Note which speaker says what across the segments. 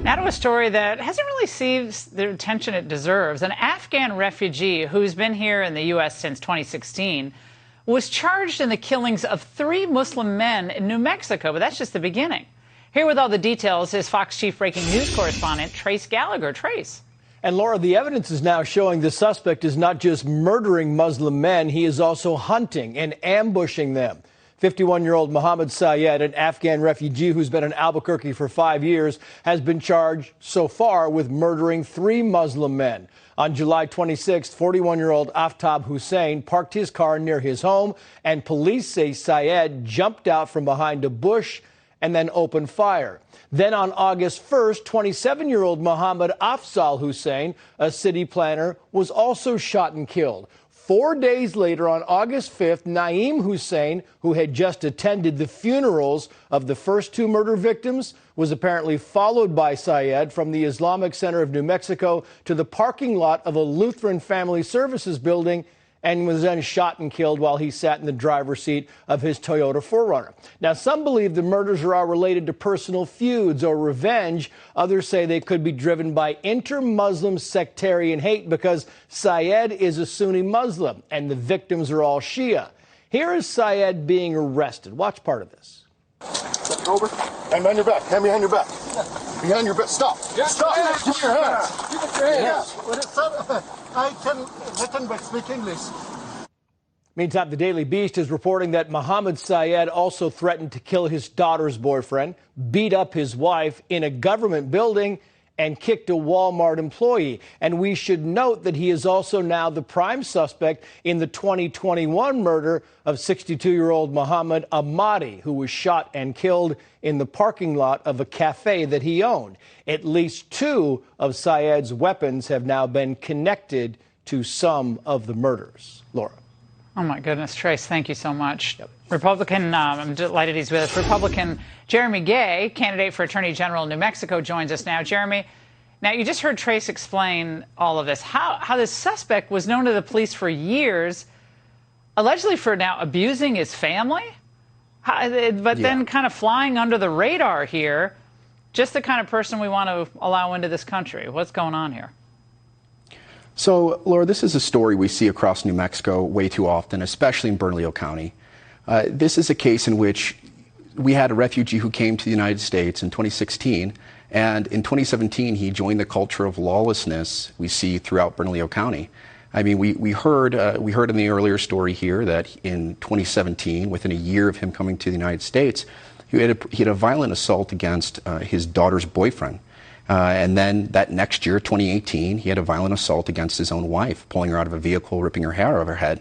Speaker 1: Now to a story that hasn't really received the attention it deserves. An Afghan refugee who's been here in the U.S. since 2016 was charged in the killings of 3 Muslim men in New Mexico, but that's just the beginning. Here with all the details is Fox Chief Breaking News correspondent Trace Gallagher. Trace.
Speaker 2: And Laura, the evidence is now showing the suspect is not just murdering Muslim men, he is also hunting and ambushing them. 51-year-old Mohammed Syed, an Afghan refugee who's been in Albuquerque for 5 years, has been charged so far with murdering 3 Muslim men. On July 26th, 41-year-old Aftab Hussein parked his car near his home, and police say Syed jumped out from behind a bush and then opened fire. Then on August 1st, 27-year-old Mohammed Afzal Hussein, a city planner, was also shot and killed. 4 days later, on August 5th, Naeem Hussein, who had just attended the funerals of the first 2 murder victims, was apparently followed by Syed from the Islamic Center of New Mexico to the parking lot of a Lutheran Family Services building and was then shot and killed while he sat in the driver's seat of his Toyota 4Runner. Now, some believe the murders are all related to personal feuds or revenge. Others say they could be driven by inter-Muslim sectarian hate because Syed is a Sunni Muslim and the victims are all Shia. Here is Syed being arrested. Watch part of this.
Speaker 3: Step over. Hand behind your back. Hand behind your back. Behind your back. Stop. Stop. Keep your hands. Keep your hands. I can but speak English.
Speaker 2: Meantime, the Daily Beast is reporting that Mohammed Syed also threatened to kill his daughter's boyfriend, beat up his wife in a government building, and kicked a Walmart employee. And we should note that he is also now the prime suspect in the 2021 murder of 62-year-old Mohammed Ahmadi, who was shot and killed in the parking lot of a cafe that he owned. At least 2 of Syed's weapons have now been connected to some of the murders. Laura.
Speaker 1: Oh, my goodness, Trace, thank you so much.
Speaker 2: Yep.
Speaker 1: Republican, I'm delighted he's with us. Republican Jeremy Gay, candidate for Attorney General in New Mexico, joins us now. Jeremy, now you just heard Trace explain all of this, how this suspect was known to the police for years, allegedly for now abusing his family, then kind of flying under the radar here. Just the kind of person we want to allow into this country. What's going on here?
Speaker 4: So, Laura, this is a story we see across New Mexico way too often, especially in Bernalillo County. This is a case in which we had a refugee who came to the United States in 2016, and in 2017 he joined the culture of lawlessness we see throughout Bernalillo County. I mean, we heard in the earlier story here that in 2017, within a year of him coming to the United States, he had a violent assault against his daughter's boyfriend. And then that next year, 2018, he had a violent assault against his own wife, pulling her out of a vehicle, ripping her hair out of her head.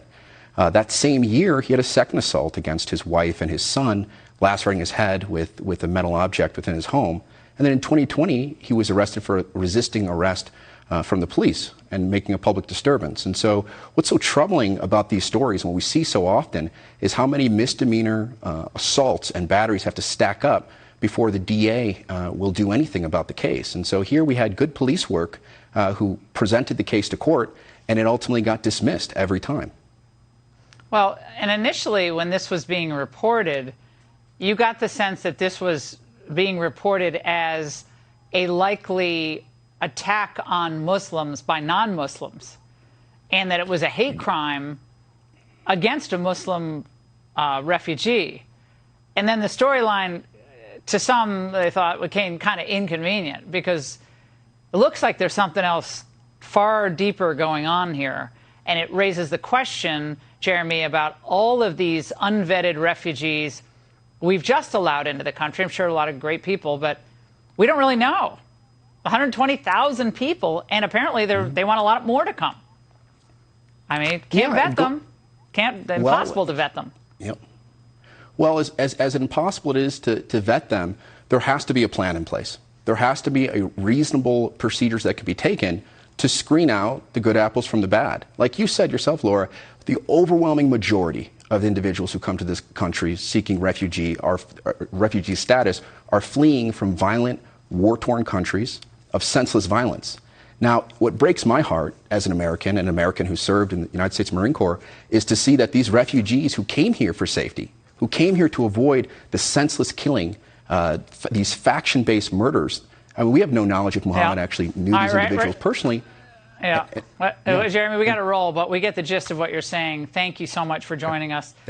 Speaker 4: That same year, he had a second assault against his wife and his son, lacerating his head with a metal object within his home. And then in 2020, he was arrested for resisting arrest from the police and making a public disturbance. And so what's so troubling about these stories, and what we see so often, is how many misdemeanor assaults and batteries have to stack up before the DA will do anything about the case. And so here we had good police work who presented the case to court, and it ultimately got dismissed every time.
Speaker 1: Well, and initially when this was being reported, you got the sense that this was being reported as a likely attack on Muslims by non-Muslims, and that it was a hate crime against a Muslim refugee. And then the storyline, to some, they thought, became kind of inconvenient because it looks like there's something else far deeper going on here. And it raises the question, Jeremy, about all of these unvetted refugees we've just allowed into the country. I'm sure a lot of great people, but we don't really know. 120,000 people, and apparently they want a lot more to come. I mean, can't vet them. Impossible to vet them.
Speaker 4: Yep. Well, as impossible it is to vet them, there has to be a plan in place. There has to be a reasonable procedures that can be taken to screen out the good apples from the bad. Like you said yourself, Laura, the overwhelming majority of individuals who come to this country seeking refugee status are fleeing from violent, war-torn countries of senseless violence. Now, what breaks my heart as an American who served in the United States Marine Corps, is to see that these refugees who came here for safety, who came here to avoid the senseless killing, these faction-based murders I mean, we have no knowledge if Muhammad
Speaker 1: Yeah.
Speaker 4: actually knew
Speaker 1: All
Speaker 4: these
Speaker 1: right,
Speaker 4: individuals personally.
Speaker 1: Yeah. Jeremy, we got to roll, but we get the gist of what you're saying. Thank you so much for joining us.